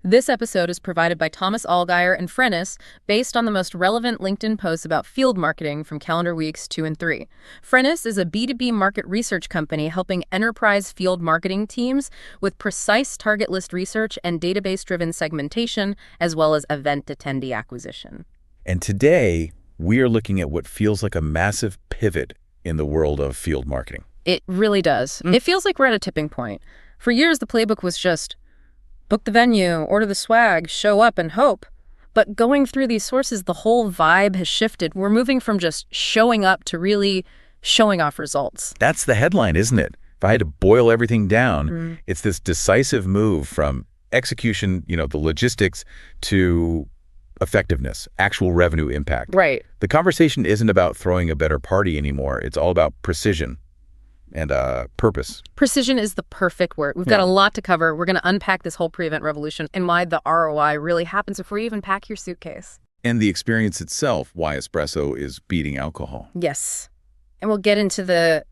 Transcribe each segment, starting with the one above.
This episode is provided by Thomas Allgaier and Frennis, based on the most relevant LinkedIn posts about field marketing from calendar weeks 2 and 3. Frennis is a B2B market research company helping enterprise field marketing teams with precise target list research and database-driven segmentation, as well as event attendee acquisition. And today, we are looking at what feels like a massive pivot in the world of field marketing. It really does. It feels like we're at a tipping point. For years, the playbook was just book the venue, order the swag, show up, and hope. But going through these sources, the whole vibe has shifted. We're moving from just showing up to really showing off results. That's the headline, isn't it? If I had to boil everything down, it's this decisive move from execution, the logistics, to effectiveness, actual revenue impact. Right. The conversation isn't about throwing a better party anymore. It's all about precision and purpose. Precision is the perfect word. We've got a lot to cover. We're going to unpack this whole pre-event revolution and why the ROI really happens before you even pack your suitcase. And the experience itself, why espresso is beating alcohol. Yes. And we'll get into the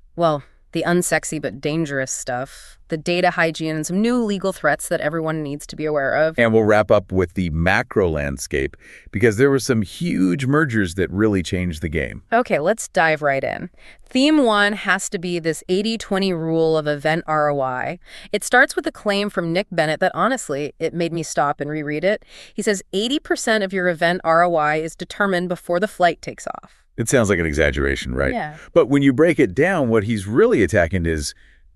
unsexy but dangerous stuff, the data hygiene, and some new legal threats that everyone needs to be aware of. And we'll wrap up with the macro landscape, because there were some huge mergers that really changed the game. Okay, let's dive right in. Theme 1 has to be this 80-20 rule of event ROI. It starts with a claim from Nick Bennett that, honestly, it made me stop and reread it. He says 80% of your event ROI is determined before the flight takes off. It sounds like an exaggeration, right? Yeah. But when you break it down, what he's really attacking is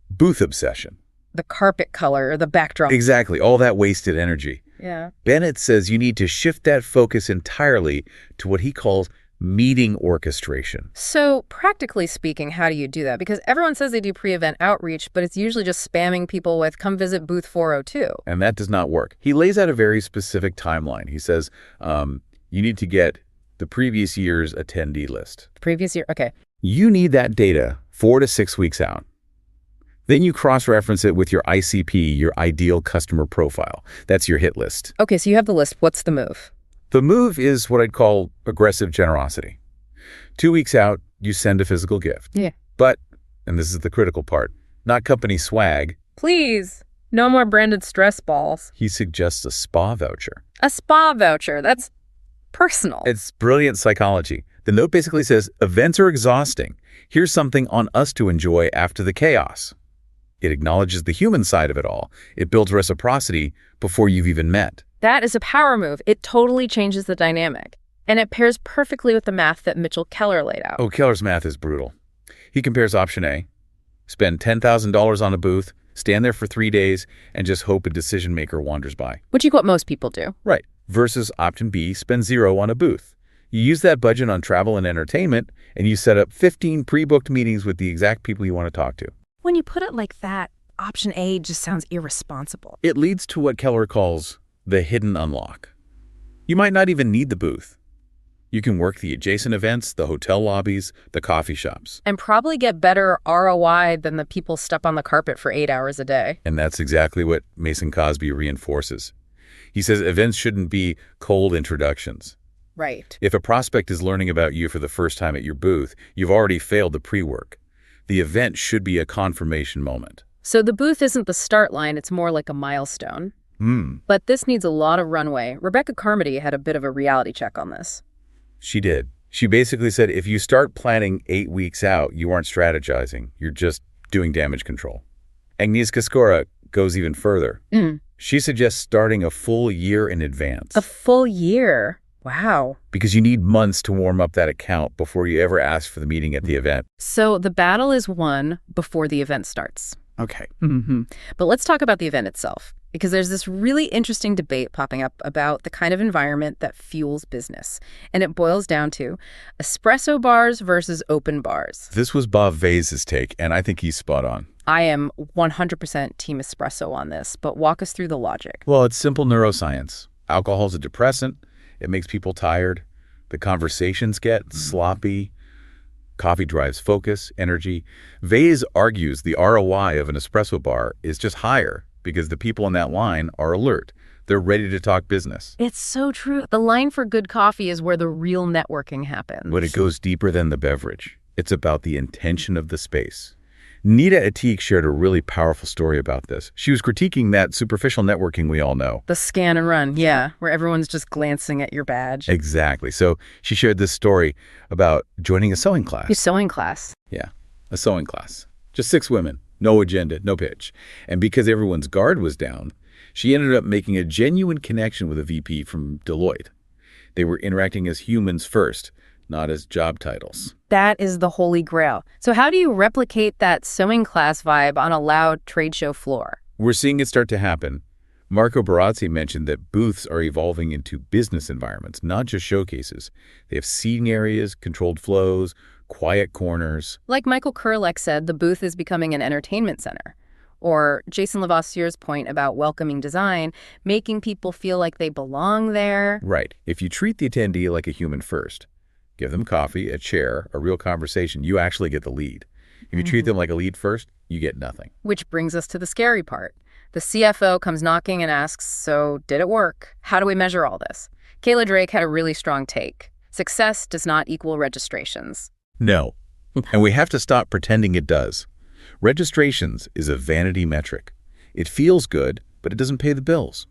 booth obsession. The carpet color, the backdrop. Exactly, all that wasted energy. Yeah. Bennett says you need to shift that focus entirely to what he calls meeting orchestration. So practically speaking, how do you do that? Because everyone says they do pre-event outreach, but it's usually just spamming people with come visit booth 402. And that does not work. He lays out a very specific timeline. He says you need to get the previous year's attendee list. Previous year, okay. You need that data 4 to 6 weeks out. Then you cross-reference it with your ICP, your ideal customer profile. That's your hit list. Okay, so you have the list. What's the move? The move is what I'd call aggressive generosity. 2 weeks out, you send a physical gift. Yeah. But, and this is the critical part, not company swag. Please, no more branded stress balls. He suggests a spa voucher. A spa voucher. That's personal. It's brilliant psychology. The note basically says, events are exhausting. Here's something on us to enjoy after the chaos. It acknowledges the human side of it all. It builds reciprocity before you've even met. That is a power move. It totally changes the dynamic. And it pairs perfectly with the math that Mitchell Keller laid out. Oh, Keller's math is brutal. He compares option A, spend $10,000 on a booth, stand there for 3 days, and just hope a decision maker wanders by. Which is what most people do. Right. Versus option B, spend $0 on a booth. You use that budget on travel and entertainment, and you set up 15 pre-booked meetings with the exact people you want to talk to. When you put it like that, option A just sounds irresponsible. It leads to what Keller calls the hidden unlock. You might not even need the booth. You can work the adjacent events, the hotel lobbies, the coffee shops. And probably get better ROI than the people stuck on the carpet for 8 hours a day. And that's exactly what Mason Cosby reinforces. He says events shouldn't be cold introductions. Right. If a prospect is learning about you for the first time at your booth, you've already failed the pre-work. The event should be a confirmation moment. So the booth isn't the start line, it's more like a milestone. But this needs a lot of runway. Rebecca Carmody had a bit of a reality check on this. She did. She basically said if you start planning 8 weeks out, you aren't strategizing. You're just doing damage control. Agnieszka Skora goes even further. She suggests starting a full year in advance. A full year? Wow. Because you need months to warm up that account before you ever ask for the meeting at the event. So the battle is won before the event starts. Okay. But let's talk about the event itself, because there's this really interesting debate popping up about the kind of environment that fuels business. And it boils down to espresso bars versus open bars. This was Bob Vase's take, and I think he's spot on. I am 100% team espresso on this, but walk us through the logic. Well, it's simple neuroscience. Alcohol's a depressant. It makes people tired. The conversations get sloppy. Coffee drives focus, energy. Vase argues the ROI of an espresso bar is just higher because the people in that line are alert. They're ready to talk business. It's so true. The line for good coffee is where the real networking happens. But it goes deeper than the beverage. It's about the intention of the space. Nita Atik shared a really powerful story about this. She was critiquing that superficial networking we all know. The scan and run, yeah, where everyone's just glancing at your badge. Exactly. So she shared this story about joining a sewing class. Your sewing class. Yeah, a sewing class. Just 6 women, no agenda, no pitch. And because everyone's guard was down, she ended up making a genuine connection with a VP from Deloitte. They were interacting as humans first, not as job titles. That is the holy grail. So how do you replicate that sewing class vibe on a loud trade show floor? We're seeing it start to happen. Marco Barazzi mentioned that booths are evolving into business environments, not just showcases. They have seating areas, controlled flows, quiet corners. Like Michael Kurlek said, the booth is becoming an entertainment center. Or Jason Levassieur's point about welcoming design, making people feel like they belong there. Right. If you treat the attendee like a human first, give them coffee, a chair, a real conversation, you actually get the lead. If you treat them like a lead first, you get nothing. Which brings us to the scary part. The CFO comes knocking and asks, so did it work? How do we measure all this? Kayla Drake had a really strong take. Success does not equal registrations. No. And we have to stop pretending it does. Registrations is a vanity metric. It feels good, but it doesn't pay the bills.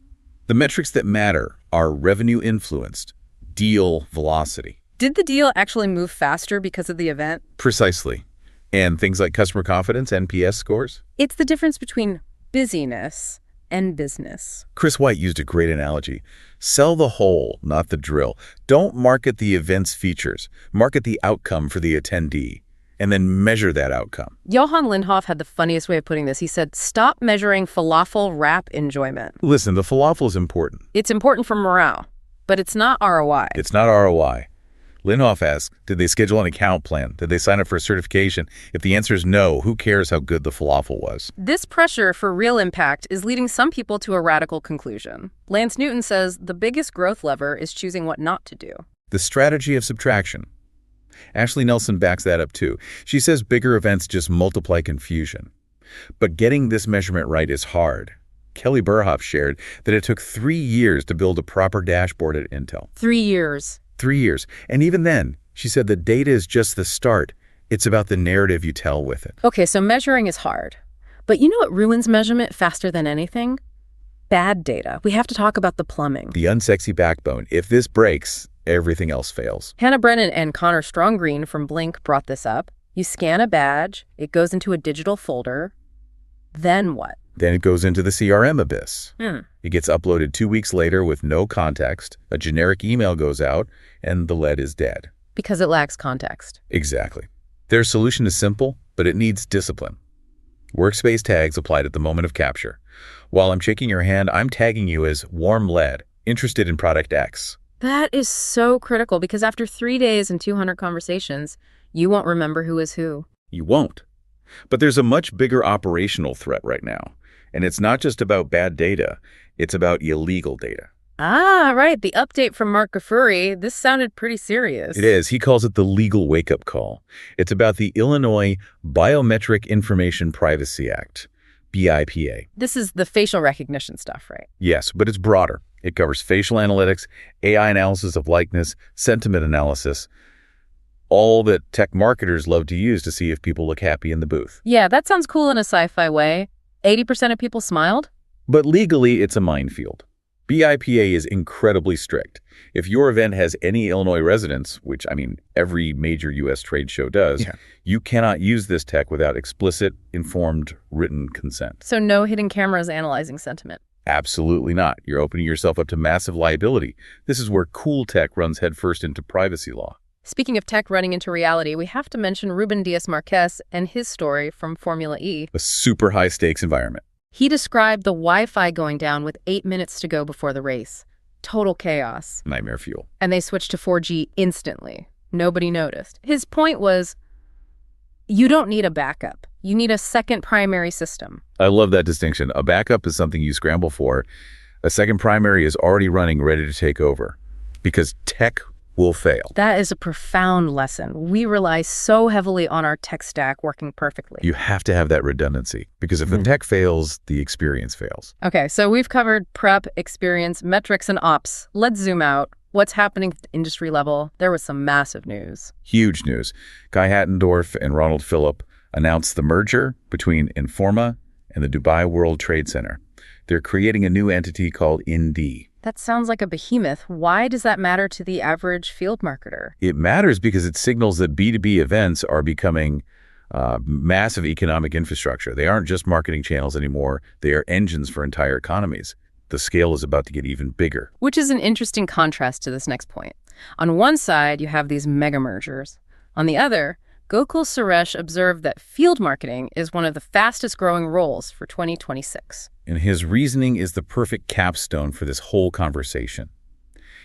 The metrics that matter are revenue influenced, deal velocity. Did the deal actually move faster because of the event? Precisely. And things like customer confidence, NPS scores. It's the difference between busyness and business. Chris White used a great analogy. Sell the whole, not the drill. Don't market the event's features. Market the outcome for the attendee, and then measure that outcome. Johann Lindhoff had the funniest way of putting this. He said, stop measuring falafel wrap enjoyment. Listen, the falafel is important. It's important for morale, but it's not ROI. It's not ROI. Lindhoff asked, did they schedule an account plan? Did they sign up for a certification? If the answer is no, who cares how good the falafel was? This pressure for real impact is leading some people to a radical conclusion. Lance Newton says the biggest growth lever is choosing what not to do. The strategy of subtraction. Ashley Nelson backs that up too. She says bigger events just multiply confusion. But getting this measurement right is hard. Kelly Burhoff shared that it took 3 years to build a proper dashboard at Intel. 3 years. 3 years. And even then, she said the data is just the start. It's about the narrative you tell with it. Okay, so measuring is hard. But you know what ruins measurement faster than anything? Bad data. We have to talk about the plumbing. The unsexy backbone. If this breaks, everything else fails. Hannah Brennan and Connor Stronggreen from Blink brought this up. You scan a badge, it goes into a digital folder. Then what? Then it goes into the CRM abyss. It gets uploaded 2 weeks later with no context, a generic email goes out, and the lead is dead. Because it lacks context. Exactly. Their solution is simple, but it needs discipline. Workspace tags applied at the moment of capture. While I'm shaking your hand, I'm tagging you as warm lead, interested in product X. That is so critical because after 3 days and 200 conversations, you won't remember who is who. You won't. But there's a much bigger operational threat right now. And it's not just about bad data, it's about illegal data. Ah, right. The update from Mark Gafuri. This sounded pretty serious. It is. He calls it the legal wake-up call. It's about the Illinois Biometric Information Privacy Act, BIPA. This is the facial recognition stuff, right? Yes, but it's broader. It covers facial analytics, AI analysis of likeness, sentiment analysis, all that tech marketers love to use to see if people look happy in the booth. Yeah, that sounds cool in a sci-fi way. 80% of people smiled? But legally, it's a minefield. BIPA is incredibly strict. If your event has any Illinois residents, which, I mean, every major U.S. trade show does, you cannot use this tech without explicit, informed, written consent. So no hidden cameras analyzing sentiment? Absolutely not. You're opening yourself up to massive liability. This is where cool tech runs headfirst into privacy law. Speaking of tech running into reality, we have to mention Ruben Diaz-Marquez and his story from Formula E. A super high-stakes environment. He described the Wi-Fi going down with 8 minutes to go before the race. Total chaos. Nightmare fuel. And they switched to 4G instantly. Nobody noticed. His point was, you don't need a backup. You need a second primary system. I love that distinction. A backup is something you scramble for. A second primary is already running, ready to take over. Because tech will fail. That is a profound lesson. We rely so heavily on our tech stack working perfectly. You have to have that redundancy, because if the tech fails, the experience fails. Okay, so we've covered prep, experience, metrics, and ops. Let's zoom out. What's happening at the industry level? There was some massive news. Huge news. Guy Hattendorf and Ronald Phillip announced the merger between Informa and the Dubai World Trade Center. They're creating a new entity called Indi. That sounds like a behemoth. Why does that matter to the average field marketer? It matters because it signals that B2B events are becoming massive economic infrastructure. They aren't just marketing channels anymore. They are engines for entire economies. The scale is about to get even bigger. Which is an interesting contrast to this next point. On one side, you have these mega mergers. On the other, Gokul Suresh observed that field marketing is one of the fastest growing roles for 2026. And his reasoning is the perfect capstone for this whole conversation.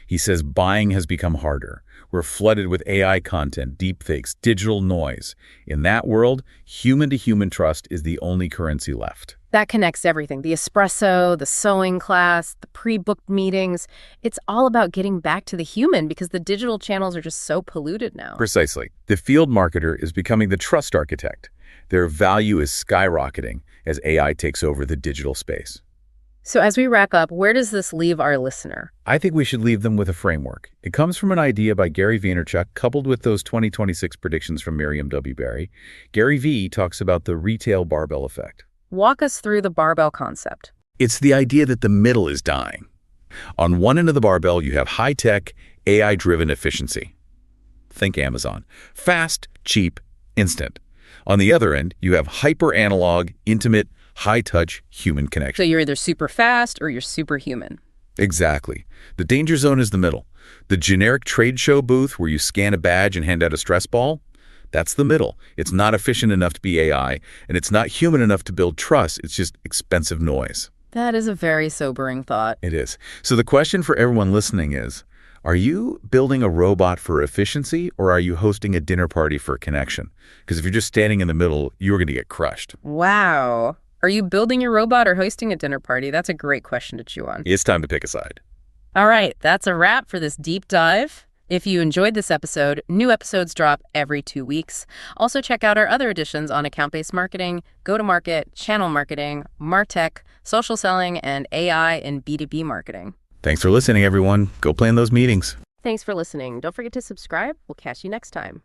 He says buying has become harder. We're flooded with AI content, deepfakes, digital noise. In that world, human-to-human trust is the only currency left. That connects everything. The espresso, the sewing class, the pre-booked meetings. It's all about getting back to the human because the digital channels are just so polluted now. Precisely. The field marketer is becoming the trust architect. Their value is skyrocketing as AI takes over the digital space. So as we wrap up, where does this leave our listener? I think we should leave them with a framework. It comes from an idea by Gary Vaynerchuk, coupled with those 2026 predictions from Miriam W. Barry. Gary V talks about the retail barbell effect. Walk us through the barbell concept. It's the idea that the middle is dying. On one end of the barbell, you have high-tech, AI-driven efficiency. Think Amazon. Fast, cheap, instant. On the other end, you have hyper-analog, intimate, high-touch human connection. So you're either super fast or you're superhuman. Exactly. The danger zone is the middle. The generic trade show booth where you scan a badge and hand out a stress ball, that's the middle. It's not efficient enough to be AI, and it's not human enough to build trust. It's just expensive noise. That is a very sobering thought. It is. So the question for everyone listening is, are you building a robot for efficiency, or are you hosting a dinner party for connection? Because if you're just standing in the middle, you're going to get crushed. Wow. Are you building your robot or hosting a dinner party? That's a great question to chew on. It's time to pick a side. All right, that's a wrap for this deep dive. If you enjoyed this episode, new episodes drop every 2 weeks. Also check out our other editions on account-based marketing, go-to-market, channel marketing, MarTech, social selling, and AI and B2B marketing. Thanks for listening, everyone. Go plan those meetings. Thanks for listening. Don't forget to subscribe. We'll catch you next time.